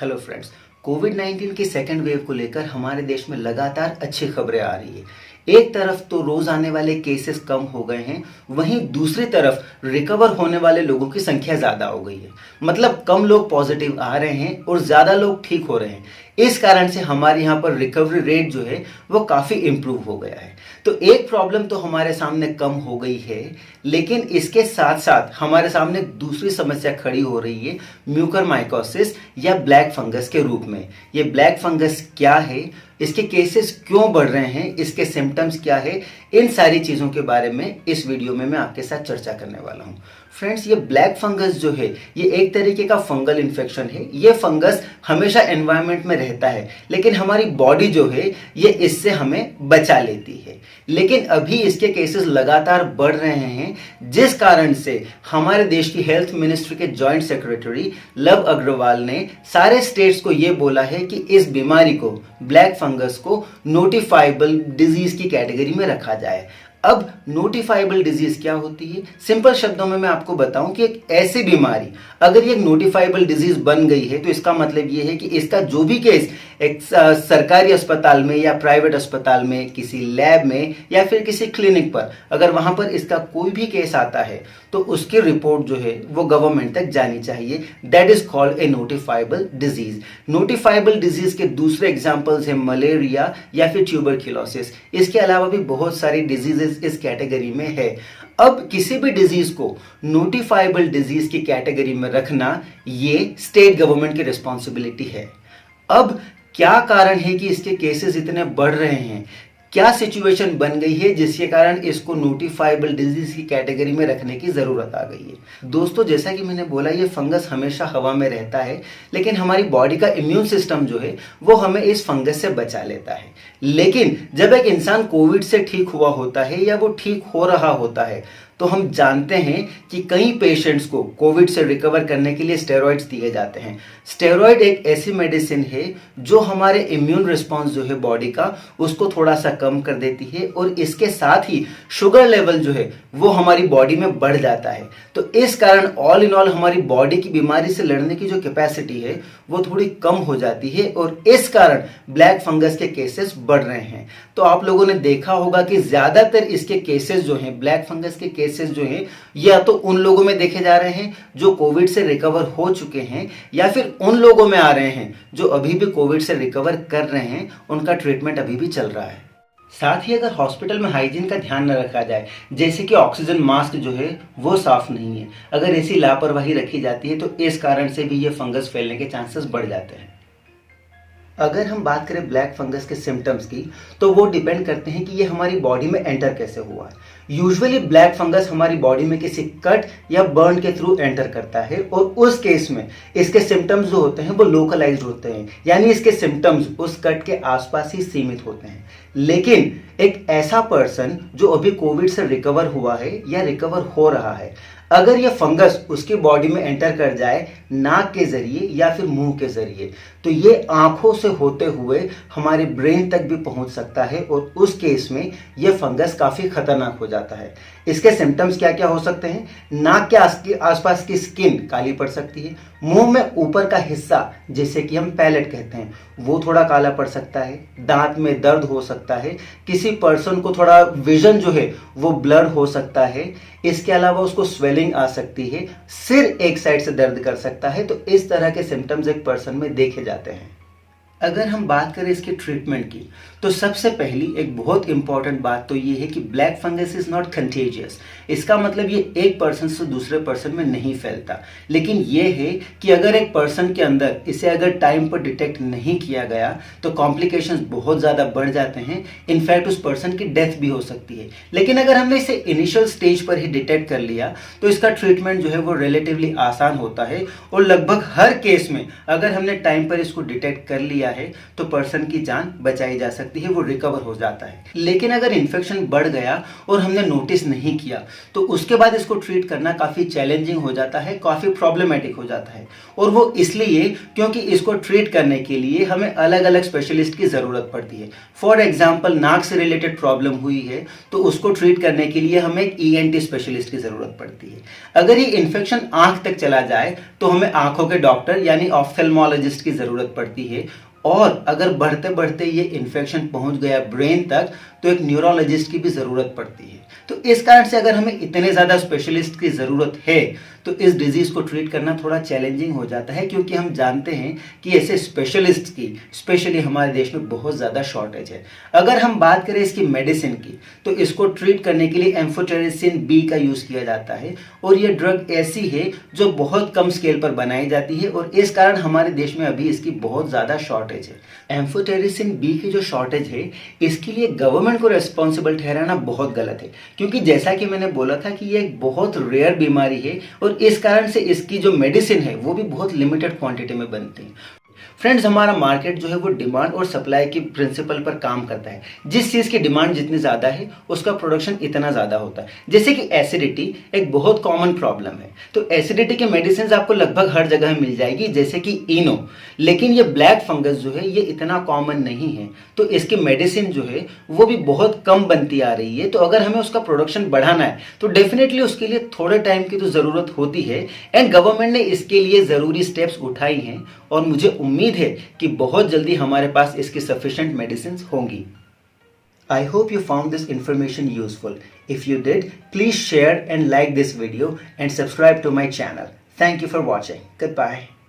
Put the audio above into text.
Hello friends, कोविड-19 की second wave को लेकर हमारे देश में लगातार अच्छी खबरें आ रही है। एक तरफ तो रोज आने वाले केसेस कम हो गए हैं, वहीं दूसरी तरफ रिकवर होने वाले लोगों की संख्या ज्यादा हो गई है। मतलब कम लोग पॉजिटिव आ रहे हैं और ज्यादा लोग ठीक हो रहे हैं। इस कारण से हमारे यहाँ पर रिकवरी रेट जो है वो काफी इम्प्रूव हो गया है। तो एक प्रॉब्लम तो हमारे सामने कम हो गई है, लेकिन इसके साथ साथ हमारे सामने दूसरी समस्या खड़ी हो रही है म्यूकरमाइकोसिस या ब्लैक फंगस के रूप में। ये ब्लैक फंगस क्या है, इसके केसेस क्यों बढ़ रहे हैं, इसके सिम्टम्स क्या है, इन सारी चीजों के बारे में इस वीडियो में मैं आपके साथ चर्चा करने वाला हूं। फ्रेंड्स, ये ब्लैक फंगस जो है ये एक तरीके का फंगल इन्फेक्शन है। ये फंगस हमेशा एनवायरनमेंट में रहता है, लेकिन हमारी बॉडी जो है ये इससे हमें बचा लेती है। लेकिन अभी इसके केसेस लगातार बढ़ रहे हैं, जिस कारण से हमारे देश की हेल्थ मिनिस्ट्री के जॉइंट सेक्रेटरी लव अग्रवाल ने सारे स्टेट्स को ये बोला है कि इस बीमारी को, ब्लैक फंगस को नोटिफाइबल डिजीज की कैटेगरी में रखा जाए। अब नोटिफाइबल डिजीज क्या होती है? सिंपल शब्दों में मैं आपको बताऊं कि एक ऐसी बीमारी अगर ये नोटिफाइबल डिजीज बन गई है तो इसका मतलब ये है कि इसका जो भी केस एक सरकारी अस्पताल में या प्राइवेट अस्पताल में, किसी लैब में या फिर किसी क्लिनिक पर, अगर वहां पर इसका कोई भी केस आता है तो उसकी रिपोर्ट जो है वो गवर्नमेंट तक जानी चाहिए। That is called a notifiable disease. Notifiable disease के दूसरे एग्जांपल्स हैं मलेरिया या फिर ट्यूबरक्लोसिस। इसके अलावा भी बहुत सारी डिजीजेस इस कैटेगरी में है। अब किसी भी डिजीज को नोटिफाइबल डिजीज की कैटेगरी में रखना ये स्टेट गवर्नमेंट की रिस्पॉन्सिबिलिटी है। अब क्या कारण है कि इसके केसेस इतने बढ़ रहे हैं? क्या सिचुएशन बन गई है जिसके कारण इसको नोटिफाइबल डिजीज की कैटेगरी में रखने की जरूरत आ गई है? दोस्तों, जैसा कि मैंने बोला, ये फंगस हमेशा हवा में रहता है, लेकिन हमारी बॉडी का इम्यून सिस्टम जो है वो हमें इस फंगस से बचा लेता है। लेकिन जब एक इंसान कोविड से ठीक हुआ होता है या वो ठीक हो रहा होता है तो हम जानते हैं कि कई पेशेंट्स को कोविड से रिकवर करने के लिए स्टेरॉइड्स दिए जाते हैं। स्टेरॉइड एक ऐसी मेडिसिन है जो हमारे इम्यून रिस्पॉन्स जो है बॉडी का, उसको थोड़ा सा कम कर देती है और इसके साथ ही शुगर लेवल जो है वो हमारी बॉडी में बढ़ जाता है। तो इस कारण ऑल इन ऑल हमारी बॉडी की बीमारी से लड़ने की जो कैपेसिटी है वो थोड़ी कम हो जाती है और इस कारण ब्लैक फंगस के केसेस बढ़ रहे हैं। तो आप लोगों ने देखा होगा कि ज्यादातर इसके केसेस जो हैं, ब्लैक फंगस के केसेस जो हैं, या तो उन लोगों में देखे जा रहे हैं जो कोविड से रिकवर हो चुके हैं, या फिर उन लोगों में आ रहे हैं जो अभी भी कोविड से रिकवर कर रहे हैं, उनका ट्रीटमेंट अभी भी चल रहा है। साथ ही अगर हॉस्पिटल में हाइजीन का ध्यान न रखा जाए, जैसे कि ऑक्सीजन मास्क जो है वो साफ नहीं है, अगर ऐसी लापरवाही रखी जाती है तो इस कारण से भी ये फंगस फैलने के चांसेस बढ़ जाते हैं। अगर हम बात करें ब्लैक फंगस के सिम्टम्स की, तो वो डिपेंड करते हैं कि ये हमारी बॉडी में एंटर कैसे हुआ है। यूजुअली ब्लैक फंगस हमारी बॉडी में किसी कट या बर्न के थ्रू एंटर करता है और उस केस में इसके सिम्टम्स जो होते हैं वो लोकलाइज्ड होते हैं, यानी इसके सिम्टम्स उस कट के आसपास ही सीमित होते हैं। लेकिन एक ऐसा पर्सन जो अभी कोविड से रिकवर हुआ है या रिकवर हो रहा है, अगर ये फंगस उसकी बॉडी में एंटर कर जाए नाक के जरिए या फिर मुंह के जरिए, तो ये आंखों से होते हुए हमारे ब्रेन तक भी पहुंच सकता है और उस केस में ये फंगस काफी खतरनाक हो जाता है। इसके सिम्टम्स क्या क्या हो सकते हैं? नाक के आसपास की स्किन काली पड़ सकती है, मुंह में ऊपर का हिस्सा जिसे कि हम पैलेट कहते हैं वो थोड़ा काला पड़ सकता है, दांत में दर्द हो सकता है, किसी पर्सन को थोड़ा विजन जो है वो ब्लर हो सकता है, इसके अलावा उसको स्वेलिंग आ सकती है, सिर एक साइड से दर्द कर सकता है। तो इस तरह के सिम्टम्स एक पर्सन में देखे जाते हैं। अगर हम बात करें इसके ट्रीटमेंट की, तो सबसे पहली एक बहुत इंपॉर्टेंट बात तो ये है कि black fungus is not contagious. इसका मतलब ये एक पर्सन से दूसरे पर्सन में नहीं फैलता, लेकिन ये है कि अगर एक पर्सन के अंदर इसे अगर टाइम पर डिटेक्ट नहीं किया गया तो कॉम्प्लिकेशंस बहुत ज़्यादा बढ़ जाते हैं। इनफैक्ट उस पर्सन की डेथ भी हो सकती है। लेकिन अगर हमने इसे इनिशियल स्टेज पर ही डिटेक्ट कर लिया तो इसका ट्रीटमेंट जो है वो रिलेटिवली आसान होता है और लगभग हर केस में अगर हमने टाइम पर इसको डिटेक्ट कर लिया है तो पर्सन की जान बचाई जा सकती है, वो रिकवर हो जाता है। लेकिन अगर इन्फेक्शन बढ़ गया और हमने नोटिस नहीं किया तो उसके बाद इसको ट्रीट करना काफ़ी चैलेंजिंग हो जाता है, काफ़ी प्रॉब्लमेटिक हो जाता है। और वो इसलिए क्योंकि इसको ट्रीट करने के लिए हमें अलग अलग स्पेशलिस्ट की ज़रूरत पड़ती है। फॉर एग्जाम्पल, नाक से रिलेटेड प्रॉब्लम हुई है तो उसको ट्रीट करने के लिए हमें एक ENT स्पेशलिस्ट की ज़रूरत पड़ती है। अगर ये इन्फेक्शन आँख तक चला जाए तो हमें आँखों के डॉक्टर यानी ऑफ्थेल्मोलॉजिस्ट की ज़रूरत पड़ती है। और अगर बढ़ते बढ़ते ये इन्फेक्शन पहुंच गया ब्रेन तक तो एक न्यूरोलॉजिस्ट की भी ज़रूरत पड़ती है। तो इस कारण से अगर हमें इतने ज़्यादा स्पेशलिस्ट की ज़रूरत है तो इस डिजीज़ को ट्रीट करना थोड़ा चैलेंजिंग हो जाता है, क्योंकि हम जानते हैं कि ऐसे स्पेशलिस्ट की स्पेशली हमारे देश में बहुत ज़्यादा शॉर्टेज है। अगर हम बात करें इसकी मेडिसिन की तो इसको ट्रीट करने के लिए एम्फोटेरिसिन B का यूज़ किया जाता है। और ये ड्रग ऐसी है जो बहुत कम स्केल पर बनाई जाती है और इस कारण हमारे देश में अभी इसकी बहुत ज़्यादा शॉर्टेज है। एम्फोटेरिसिन B की जो शॉर्टेज है इसके लिए गवर्नमेंट को रिस्पॉन्सिबल ठहराना बहुत गलत है, क्योंकि जैसा कि मैंने बोला था कि ये एक बहुत रेयर बीमारी है और इस कारण से इसकी जो मेडिसिन है वो भी बहुत लिमिटेड क्वांटिटी में बनती है। फ्रेंड्स, हमारा मार्केट जो है वो डिमांड और सप्लाई के प्रिंसिपल पर काम करता है। जिस चीज़ की डिमांड जितनी ज़्यादा है उसका प्रोडक्शन इतना ज़्यादा होता है। जैसे कि एसिडिटी एक बहुत कॉमन प्रॉब्लम है, तो एसिडिटी के मेडिसिन आपको लगभग हर जगह मिल जाएगी, जैसे कि इनो। लेकिन ये ब्लैक फंगस जो है ये इतना कॉमन नहीं है, तो इसकी मेडिसिन जो है वो भी बहुत कम बनती आ रही है। तो अगर हमें उसका प्रोडक्शन बढ़ाना है तो डेफिनेटली उसके लिए थोड़े टाइम की तो ज़रूरत होती है एंड गवर्नमेंट ने इसके लिए ज़रूरी स्टेप्स उठाई हैं और मुझे उम्मीद है कि बहुत जल्दी हमारे पास इसकी सफिशिएंट मेडिसिन होंगी। I hope you found this information useful. If you did, please share and like this video and subscribe to my channel. Thank you for watching. Goodbye.